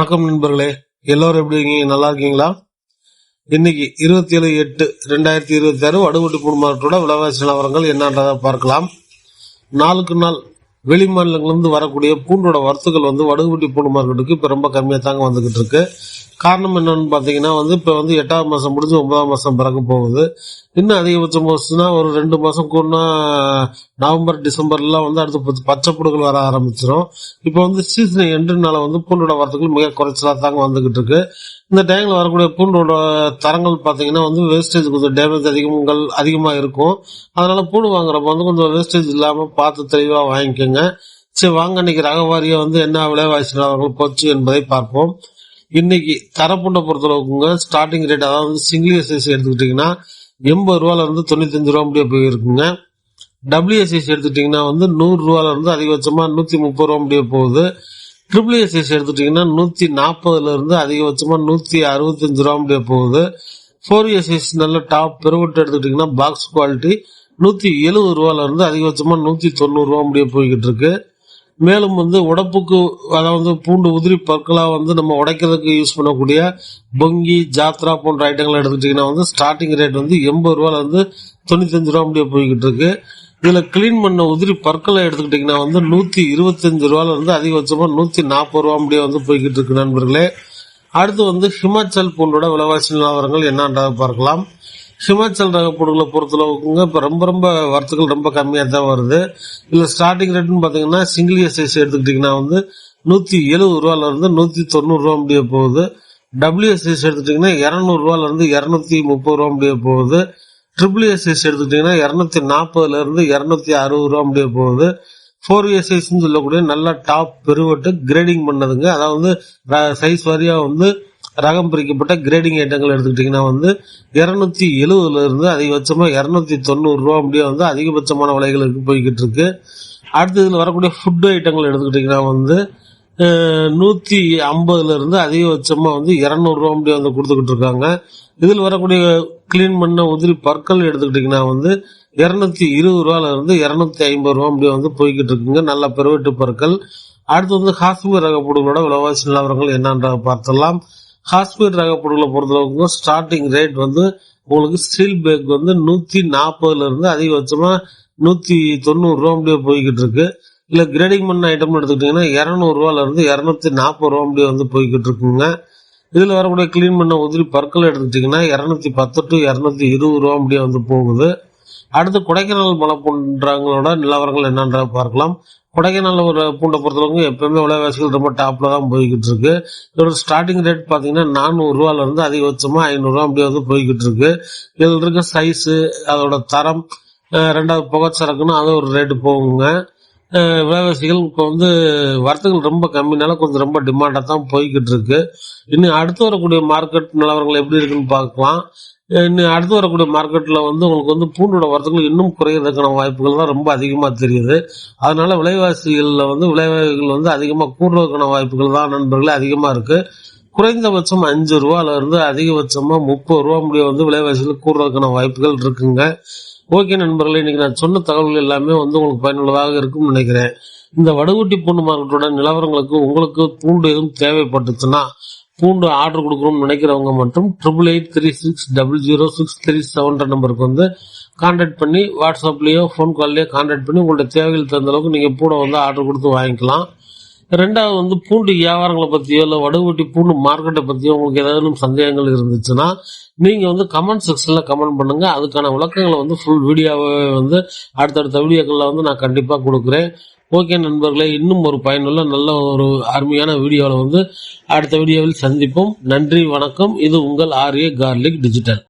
வணக்கம் நண்பர்களே, எல்லாரும் எப்படி இருக்கீங்க? நல்லா இருக்கீங்களா? இன்னைக்கு 27/8/2026 வடுகுட்டி பூண்டு மார்க்கெட்டோட விலைவாசி நிலவரங்கள் என்னன்றதை பார்க்கலாம். நாளுக்கு நாள் வெளி மாநிலங்களிலிருந்து வரக்கூடிய பூண்டோட வரத்துகள் வடுகுட்டி பூண்டு மார்க்கெட்டுக்கு இப்போ ரொம்ப கம்மியாக தாங்க வந்துகிட்டு இருக்கு. காரணம் என்னன்னு பார்த்தீங்கன்னா இப்போ 8ஆம் மாதம் முடிஞ்சு 9ஆம் மாதம் பிறக்க போகுது. இன்னும் அதிகபட்சம் போச்சுன்னா ஒரு 2 மாதம் கூடனா நவம்பர் டிசம்பர்லாம் அடுத்து பச்சை புடுகள் வர ஆரம்பிச்சிடும். இப்போ சீசன் எண்டுனால பூண்டோட வரத்துகள் மிக குறைச்சலாக தாங்க வந்துகிட்டு இருக்கு. இந்த டைம்ல வரக்கூடிய பூண்டோட தரங்கள் பார்த்தீங்கன்னா வேஸ்டேஜ் கொஞ்சம் டேமேஜ் அதிகமாக இருக்கும். அதனால பூண்டு வாங்குறப்ப கொஞ்சம் வேஸ்டேஜ் இல்லாமல் பார்த்து தெளிவாக வாங்கிக்கோங்க. சரி வாங்க, இன்னைக்கு ரகவாரியா என்ன விலைவாசி நிலவரங்கள் போச்சு என்பதை பார்ப்போம். இன்னைக்கு தரப்புண்டை பொறுத்தளவுக்குங்க ஸ்டார்டிங் ரேட், அதாவது சிங்கிள் சைஸ் எடுத்துக்கிட்டீங்கன்னா 80 ரூபாயில இருந்து 95 ரூபா முடிய போயிருக்குங்க. WSS எடுத்துட்டீங்கன்னா 100 ரூபாயில இருந்து அதிகபட்சமா 130 ரூபா முடிய போகுது. SSS எடுத்துட்டீங்கன்னா 140 இருந்து அதிகபட்சமா 165 ரூபா முடிய போகுது. 4SS நல்ல டாப் பெருவட்டு எடுத்துக்கிட்டீங்கன்னா பாக்ஸ் குவாலிட்டி 170 ரூபாயில இருந்து அதிகபட்சமா 190 ரூபா முடிய போய்கிட்டு இருக்கு. மேலும் உடப்புக்கு, அதாவது பூண்டு உதிரி பற்களா நம்ம உடைக்கிறதுக்கு யூஸ் பண்ணக்கூடிய பொங்கி, ஜாத்ரா போன்ற ஐட்டங்களை எடுத்துக்கிட்டீங்கன்னா ஸ்டார்டிங் ரேட் 80 ரூபாயில இருந்து 95 ரூபா முடிய போய்கிட்டு இருக்கு. இதுல கிளீன் பண்ண உதிரி பற்களை எடுத்துக்கிட்டீங்கன்னா 125 ரூபாயில இருந்து அதிகபட்சமா 140 ரூபா முடிய போய்கிட்டு இருக்கு நண்பர்களே. அடுத்து ஹிமாச்சல் பூண்டோட விலைவாசி நிலவரங்கள் என்னன்றதை பார்க்கலாம். ஹிமாச்சல் ரக பூண்டுகளை பொறுத்தளவுக்குங்க இப்போ ரொம்ப வரத்துகள் ரொம்ப கம்மியாக தான் வருது. இதில் ஸ்டார்டிங் ரேட்னு பார்த்தீங்கன்னா சிங்கிள் சைஸ் எடுத்துக்கிட்டிங்கன்னா 170 ரூபாயில இருந்து 190 ரூபா முடிய போகுது. WSS எடுத்துக்கிட்டிங்கன்னா 200 ரூபாயில இருந்து 230 ரூபா முடிய போகுது. SSS எடுத்துக்கிட்டிங்கன்னா 240 இருந்து 260 ரூபா முடிய போகுது. 4SS சொல்லக்கூடிய நல்ல டாப் பெருவட்டு கிரேடிங் பண்ணதுங்க, அதாவது சைஸ் வாரியா ரகம் பிரிக்கப்பட்ட கிரேடிங் ஐட்டங்கள் எடுத்துக்கிட்டீங்கன்னா 270 இருந்து அதிகபட்சமா 290 ரூபா முடிய அதிகபட்சமான விலைகளுக்கு போய்கிட்டு இருக்கு. அடுத்து இதில் வரக்கூடிய ஃபுட் ஐட்டங்கள் எடுத்துக்கிட்டீங்கன்னா 150 இருந்து அதிகபட்சமா 200 ரூபா முடிய கொடுத்துக்கிட்டு இருக்காங்க. இதில் வரக்கூடிய கிளீன் பண்ண உதிரி பற்கள் எடுத்துக்கிட்டீங்கன்னா 220 ரூபாயில இருந்து 250 ரூபா முடிய போய்கிட்டு இருக்குங்க, நல்ல பெருவெட்டு பற்கள். அடுத்து காஷ்மீர் ரக பூண்டுகளோட விலைவாசி நிலவரங்கள் என்னன்ற பார்த்தலாம். காஷ்மீர் ரக பொருட்களை பொறுத்தளவுக்கு ஸ்டார்டிங் ரேட் உங்களுக்கு ஸ்டீல் பேக் 140 இருந்து அதிகபட்சமா 190 ரூபா முடிய போய்கிட்டு இருக்கு. இல்ல கிரேடிங் பண்ண ஐட்டம் எடுத்துக்கிட்டீங்கன்னா 200 ரூபாயில இருந்து 240 ரூபா முடிய போய்கிட்டு இருக்குங்க. இதுல வரக்கூடிய கிளீன் பண்ண உதிரி பற்கள் எடுத்துக்கிட்டீங்கன்னா 210 to 220 ரூபா முடிய போகுது. அடுத்து கொடைக்கானல் மலை பூண்டாங்களோட நிலவரங்கள் என்னன்ற பார்க்கலாம். கொடைக்கானல் ஒரு பூண்டை பொறுத்தளவுக்கு எப்பவுமே விலைவாசிகள் ரொம்ப டாப்ல தான் போய்கிட்டு இருக்கு. இதோட ஸ்டார்டிங் ரேட் பாத்தீங்கன்னா 400 ரூபாயில இருந்து அதிகபட்சமா 500 ரூபா அப்படி போய்கிட்டு இருக்கு. இதில் இருக்க சைஸு, அதோட தரம், ரெண்டாவது புகைச்சரக்குன்னு அது ஒரு ரேட்டு போகுங்க. விலைவாசிகள் இப்போ வரத்துகள் ரொம்ப கம்மினால கொஞ்சம் ரொம்ப டிமாண்டா தான் போய்கிட்டு இருக்கு. இன்னும் அடுத்து வரக்கூடிய மார்க்கெட் நிலவரங்கள் எப்படி இருக்குன்னு பார்க்கலாம். இன்னும் அடுத்து வரக்கூடிய மார்க்கெட்ல உங்களுக்கு பூண்டோட வரத்துகள் இன்னும் குறையறதுக்கான வாய்ப்புகள் தான் ரொம்ப அதிகமா தெரியுது. அதனால விலைவாசிகள்ல விலைவாசிகள் அதிகமா கூடுறதுக்கான வாய்ப்புகள் தான் நண்பர்களே அதிகமா இருக்கு. குறைந்தபட்சம் 5 ரூபாயில இருந்து அதிகபட்சமா 30 ரூபா முடிய விலைவாசிகள் கூடுறதுக்கான வாய்ப்புகள் இருக்குங்க. ஓகே நண்பர்களே, இன்னைக்கு நான் சொன்ன தகவல்கள் எல்லாமே உங்களுக்கு பயனுள்ளதாக இருக்கும்னு நினைக்கிறேன். இந்த வடுகுட்டி பூண்டு மார்க்கெட்டோட நிலவரங்களுக்கு உங்களுக்கு பூண்டு எதுவும் தேவைப்பட்டுச்சுன்னா, பூண்டு ஆர்டர் கொடுக்கணும்னு நினைக்கிறவங்க மட்டும் 8886006337 நம்பருக்கு கான்டாக்ட் பண்ணி வாட்ஸ்அப்லயோ ஃபோன் கால்லயோ கான்டாக்ட் பண்ணி உங்களோட தேவைகள் தகுந்த அளவுக்கு நீங்க பூண்டை ஆர்டர் கொடுத்து வாங்கிக்கலாம். ரெண்டாவது பூண்டு வியாபாரங்களை பத்தியோ இல்ல வடுகுட்டி பூண்டு மார்க்கெட்டை பத்தியோ உங்களுக்கு ஏதாவது சந்தேகங்கள் இருந்துச்சுன்னா நீங்க கமெண்ட் செக்ஷன்ல கமெண்ட் பண்ணுங்க. அதுக்கான விளக்கங்களை ஃபுல் வீடியோவை அடுத்தடுத்த வீடியோக்கள்ல நான் கண்டிப்பா கொடுக்குறேன். ஓகே நண்பர்களே, இன்னும் ஒரு பயனுள்ள நல்ல ஒரு அருமையான வீடியோவில் அடுத்த வீடியோவில் சந்திப்போம். நன்றி, வணக்கம். இது உங்கள் ஆர்ஏ கார்லிக் டிஜிட்டல்.